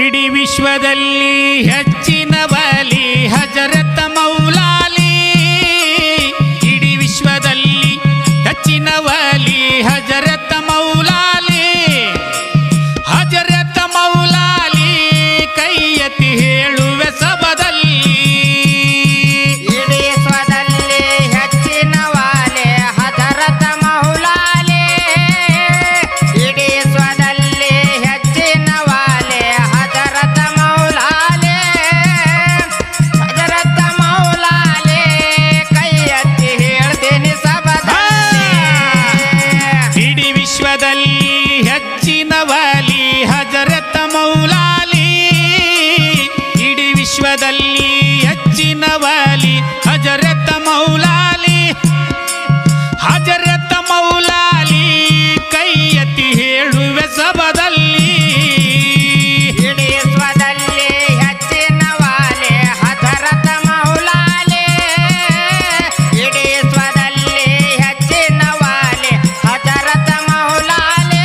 ಇಡೀ ವಿಶ್ವದಲ್ಲಿ ಹೆಚ್ಚಿನ ವಲಿ ಹಜರತ್ ಮೌಲಾಲಿ. ಇಡೀ ವಿಶ್ವದಲ್ಲಿ ಹೆಚ್ಚಿನ ವಲಿ ಹಜರತ್ ಮೌಲಾಲಿ. ಹಜರತ್ ಮೌಲಾಲಿ ಕೈ ಎತ್ತಿ ಹೇಳುವೆ ಸಭದಲ್ಲಿ. ಇಡೀ ವಿಶ್ವದಲ್ಲಿ ಹೆಚ್ಚಿನ ವಾಲೆ ಹಜರತ್ ಮೌಲಾಲಿ. ಇಡೀ ವಿಶ್ವದಲ್ಲಿ ಹೆಚ್ಚಿನ ವಾಲೆ ಹಜರತ್ ಮೌಲಾಲಿ. ಹಜರತ್ ಮೌಲಾಲಿ ಕೈ ಎತ್ತಿ ಹೇಳ್ತೀನಿ ಸಭದಲ್ಲಿ. ಇಡೀ ವಿಶ್ವದಲ್ಲಿ ಹೆಚ್ಚಿನ ವಲಿ ಹಜರತ್ ಮೌಲಾಲಿ. ಇಡೀ ವಿಶ್ವದಲ್ಲಿ ಹೆಚ್ಚಿನ ವಲಿ ಹಜರತ್ ಮೌಲಾಲಿ. ಹಜರತ್ ಮೌಲಾಲಿ ಕೈ ಎತ್ತಿ ಹೇಳುವೆ ಸಭದಲ್ಲಿ. ಇಡೀ ವಿಶ್ವದಲ್ಲಿ ಹೆಚ್ಚಿನ ವಾಲೆ ಹಜರತ್ ಮೌಲಾಲಿ. ಇಡೀ ವಿಶ್ವದಲ್ಲಿ ಹೆಚ್ಚಿನ ವಾಲೆ ಹಜರತ್ ಮೌಲಾಲಿ.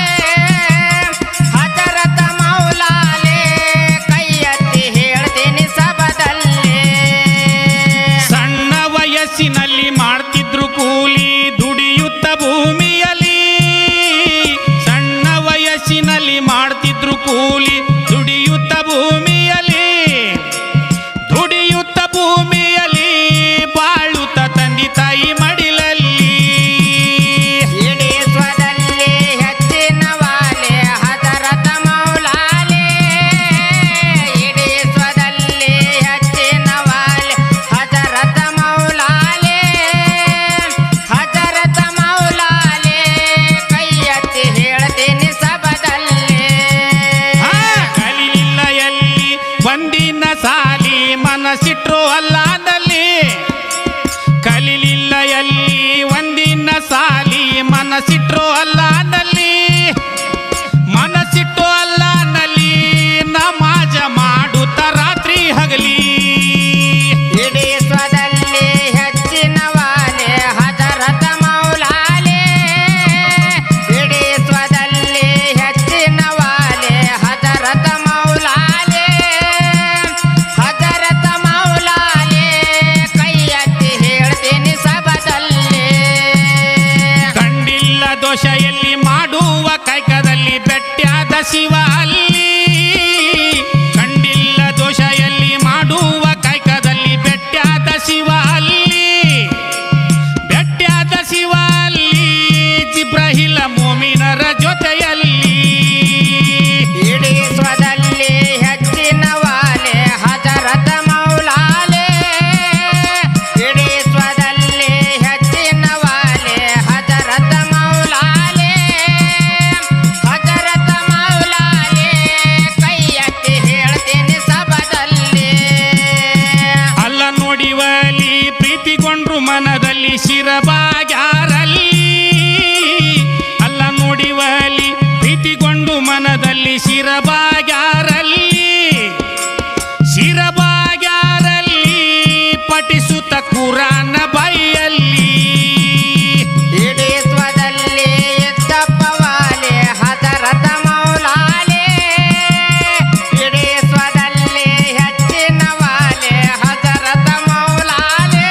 ಹಜರತ್ ಮೌಲಾಲಿ ಕೈ ಎತ್ತಿ ಹೇಳ್ತೀನಿ ಸಭದಲ್ಲಿ. ಸಣ್ಣ ವಯಸ್ಸಿನಲ್ಲಿ ಮಾಡ್ತಿದ್ರು ಕೂಲಿ ದುಡಿಯುತ್ತ ಭೂಮಿಯಲ್ಲಿ. ಸಣ್ಣ ವಯಸ್ಸಿನಲ್ಲಿ ಮಾಡ್ತಿದ್ರು ಕೂಲಿ ದುಡಿಯುತ್ತ ಭೂಮಿಯಲ್ಲಿ. ದುಡಿಯುತ್ತ ಭೂಮಿಯಲ್ಲಿ ಬಾಳುತ್ತ ತಂದೆ ತಾಯಿ ಮಡಿಲಲ್ಲಿ. ಇಡೀ ವಿಶ್ವದಲ್ಲಿ ಹೆಚ್ಚಿನ ವಾಲೆ ಹಜರತ್ ಮೌಲಾಲಿ. ಇಡೀ ವಿಶ್ವದಲ್ಲಿ ಹೆಚ್ಚಿನ ವಾಲೆ ಹಜರತ್ ಮೌಲಾಲಿ. ಹಜರತ್ ಮೌಲಾಲಿ ಕೈ ಎತ್ತಿ ಹೇಳ್ತೀನಿ ಸಭದಲ್ಲಿ. ಕಲಿಲಿಲ್ಲ ಎಲ್ಲಿ ಒಂದಿನ ಸಾಲಿ ಮನಸ್ಸಿಟ್ರು ಅಲ್ಲಾದಲ್ಲಿ. ಕಲಿಲಿಲ್ಲ ಎಲ್ಲಿ ಒಂದಿನ ಸಾಲಿ ಮನಸ್ಸಿಟ್ರು ಅಲ್ಲಾದಲ್ಲಿ. ಮನಸ್ಸಿಟ್ಟು ಅಲ್ಲಾನಲ್ಲಿ ನಮಾಜ ಮಾಡುತ್ತ ರಾತ್ರಿ ಹಗಲಿ. ಇಡೀ ವಿಶ್ವದಲ್ಲಿ ಹೆಚ್ಚಿನ ವಾಲೆ ಹಜರತ್ ಮೌಲಾಲಿ. ಇಡೀ ವಿಶ್ವದಲ್ಲಿ ಹೆಚ್ಚಿನ ವಾಲೆ ಹಜರತ್ ಮೌಲಾಲಿ. ಹಜರತ್ ಮೌಲಾಲಿ ಕೈ ಎತ್ತಿ ಹೇಳ್ತೀನಿ ಸಭದಲ್ಲಿ. ಕಂಡಿಲ್ಲ ದೋಷ ಎಲ್ಲಿ ಮಾಡುವ ಕಾಯಕದಲ್ಲಿ ಬೆಟ್ಟಾದ ಶಿವ ಅಲ್ಲಿ. ಕಂಡಿಲ್ಲ ದೋಷ ಎಲ್ಲಿ ಮಾಡುವ ಕಾಯಕದಲ್ಲಿ ಬೆಟ್ಟಾದ ಶಿವ ಅಲ್ಲಿ. ಬೆಟ್ಟಾದ ಶಿವ ಅಲ್ಲಿ ಜಿಬ್ರಾಹಿಲ ಮೋಮಿನರ ಜೊತೆಯಲ್ಲಿ. ಇಡೀ ವಿಶ್ವದಲ್ಲಿ ಹೆಚ್ಚಿನ ವಾಲೆ ಹಜರತ್ ಮೌಲಾಲಿ. ಇಡೀ ವಿಶ್ವದಲ್ಲಿ ಹೆಚ್ಚಿನ ವಾಲೆ ಹಜರತ್ ಮೌಲಾಲಿ. ಹಜರತ್ ಮೌಲಾಲಿ ಕೈ ಎತ್ತಿ ಹೇಳ್ತೀನಿ ಸಭದಲ್ಲಿ. ಅಲ್ಲ ನೋಡಿವಲಿ ಪ್ರೀತಿಗೊಂಡ್ರು ಮನದಲ್ಲಿ ಶಿರಬಾಗ್ಯಾರಲ್ಲಿ. ಅಲ್ಲ ನೋಡಿವಲಿ ಪ್ರೀತಿಗೊಂಡು ಮನದಲ್ಲಿ ಶಿರಬಾಗ್ಯಾರಲ್ಲಿ. ಶಿರಬಾಗ್ಯಾರಲ್ಲಿ ಪಠಿಸುತ್ತ ಕುರಾನ ಬಾಯಿಯಲ್ಲಿ. ಇಡೀ ವಿಶ್ವದಲ್ಲಿ ಇದ್ದಪ್ಪ ವಾಲೆ ಹಜರತ್ ಮೌಲಾಲಿ. ಇಡೀ ವಿಶ್ವದಲ್ಲಿ ಹೆಚ್ಚಿನ ವಾಲೆ ಹಜರತ್ ಮೌಲಾಲಿ.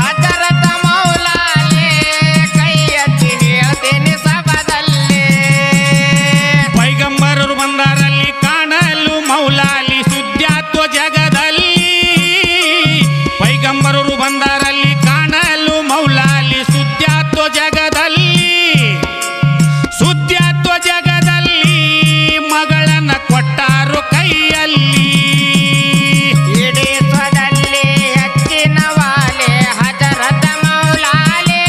ಹಜರತ್ ಮೌಲಾಲಿ ಕೈ ಎತ್ತಿ ಹೇಳ್ತೀನಿ ಸಭದಲ್ಲಿ. ಪೈಗಂಬರರು ಬಂದರಲ್ಲಿ ಕಾಣಲು ಮೌಲಾಲಿ ಸುದ್ಯಾತ್ವ ಜಗದಲ್ಲಿ. ಪೈಗಂಬರರು ಬಂದರಲ್ಲಿ ಕಾಣಲು ಮೌಲಾಲಿ ಸುದ್ಯಾತ್ವ ಜಗದಲ್ಲಿ. ಸುದ್ಯಾತ್ವ ಜಗದಲ್ಲಿ ಮಗಳನ್ನ ಕೊಟ್ಟಾರು ಕೈಯಲ್ಲಿ. ಇಡೀ ವಿಶ್ವದಲ್ಲಿ ಹೆಚ್ಚಿನ ವಾಲೆ ಹಜರತ್ ಮೌಲಾಲಿ.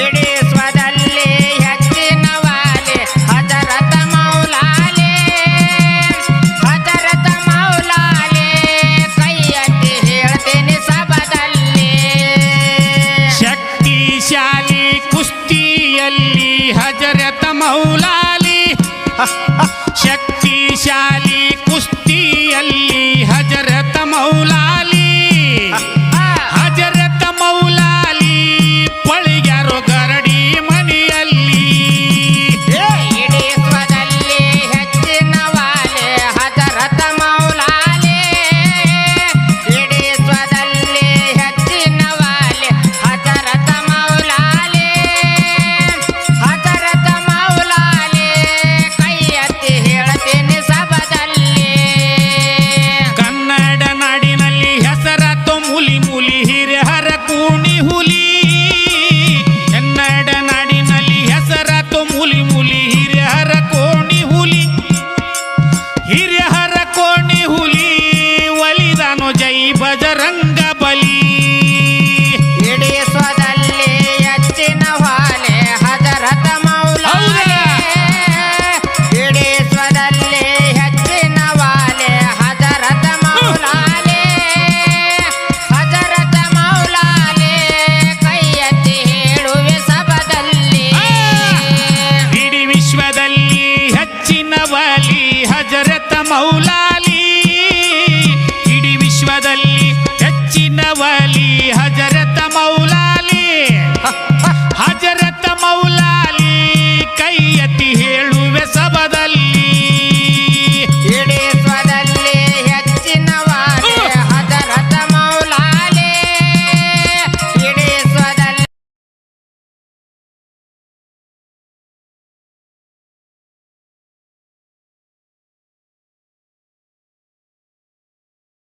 ಇಡೀ ವಿಶ್ವದಲ್ಲಿ ಹೆಚ್ಚಿನ ವಾಲೆ ಹಜರತ್ ಮೌಲಾಲಿ. ಹಜರತ್ ಮೌಲಾಲಿ ಕೈ ಎತ್ತಿ ಹೇಳ್ತೀನಿ ಸಭದಲ್ಲಿ. ಶಕ್ತಿಶಾಲಿ ಕುಸ್ತಿಯಲ್ಲಿ ಹಜರತ್ ಮೌಲಾಲಿ. ಶಕ್ತಿಶಾಲಿ